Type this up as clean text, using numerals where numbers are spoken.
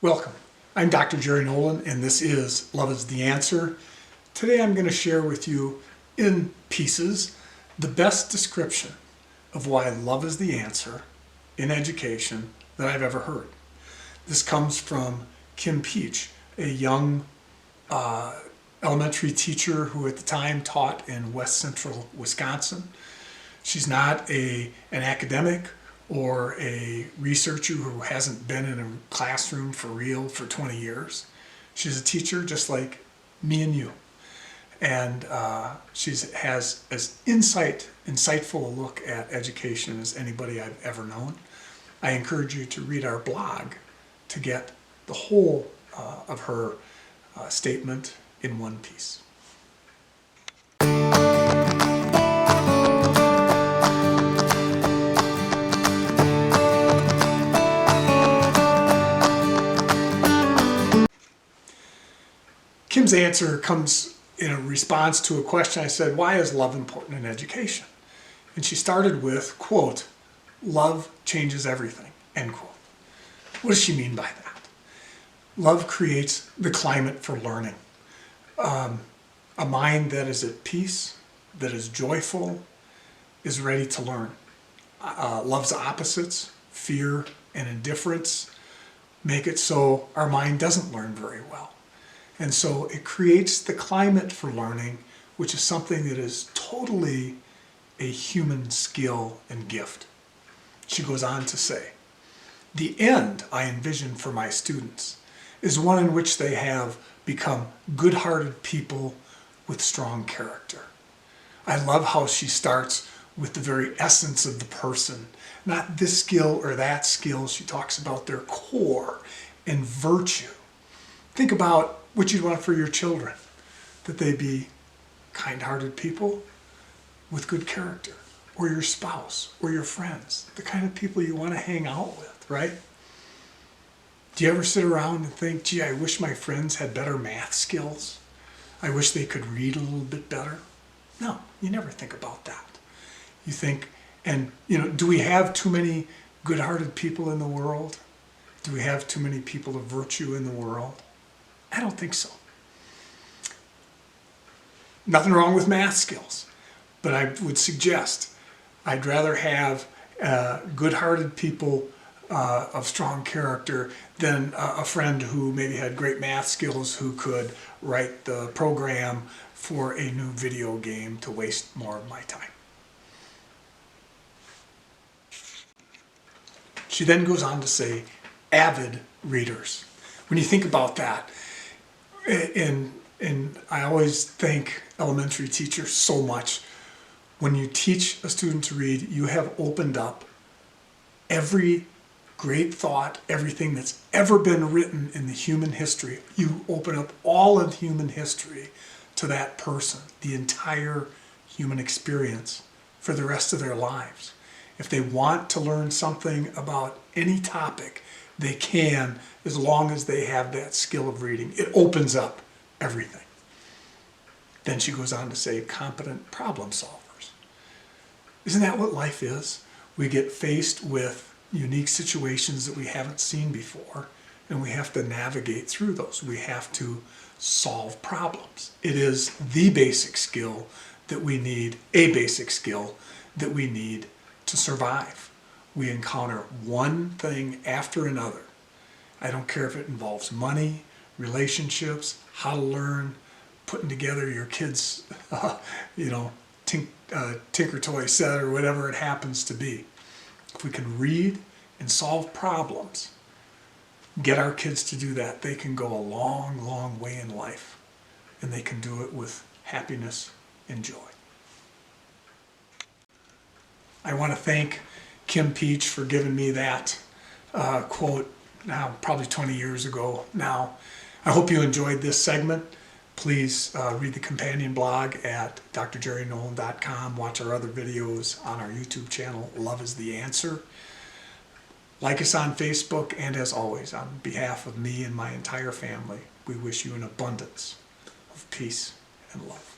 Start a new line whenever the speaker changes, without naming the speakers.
Welcome. I'm Dr. Jerry Nolan, and this is Love is the Answer. Today I'm going to share with you, in pieces, the best description of why love is the answer in education that I've ever heard. This comes from Kim Peach, a young elementary teacher who at the time taught in West Central Wisconsin. She's not an academic or a researcher who hasn't been in a classroom for real for 20 years. She's a teacher just like me and you. And she has as insightful a look at education as anybody I've ever known. I encourage you to read our blog to get the whole of her statement in one piece. Kim's answer comes in a response to a question I said, why is love important in education? And she started with, quote, love changes everything, end quote. What does she mean by that? Love creates the climate for learning. A mind that is at peace, that is joyful, is ready to learn. Love's opposites, fear and indifference, make it so our mind doesn't learn very well. And so it creates the climate for learning, which is something that is totally a human skill and gift. She goes on to say, the end I envision for my students is one in which they have become good-hearted people with strong character. I love how she starts with the very essence of the person, not this skill or that skill. She talks about their core and virtue. Think about what you'd want for your children, that they be kind-hearted people with good character, or your spouse, or your friends, the kind of people you want to hang out with, right? Do you ever sit around and think, gee, I wish my friends had better math skills? I wish they could read a little bit better? No, you never think about that. You think, and do we have too many good-hearted people in the world? Do we have too many people of virtue in the world? I don't think so. Nothing wrong with math skills, but I would suggest I'd rather have good-hearted people of strong character than a friend who maybe had great math skills who could write the program for a new video game to waste more of my time. She then goes on to say, avid readers. When you think about that, and I always thank elementary teachers so much. When you teach a student to read, you have opened up every great thought, everything that's ever been written in the human history. You open up all of human history to that person, the entire human experience for the rest of their lives. If they want to learn something about any topic, they can, as long as they have that skill of reading. It opens up everything. Then she goes on to say, competent problem solvers. Isn't that what life is? We get faced with unique situations that we haven't seen before, and we have to navigate through those. We have to solve problems. It is the basic skill that we need, a basic skill that we need to survive. We encounter one thing after another. I don't care if it involves money, relationships, how to learn, putting together your kids' Tinker Toy set or whatever it happens to be. If we can read and solve problems, get our kids to do that, they can go a long, long way in life. And they can do it with happiness and joy. I want to thank Kim Peach for giving me that quote now, probably 20 years ago now. I hope you enjoyed this segment. Please read the companion blog at drjerrynolan.com. Watch our other videos on our YouTube channel, Love is the Answer. Like us on Facebook, and as always, on behalf of me and my entire family, we wish you an abundance of peace and love.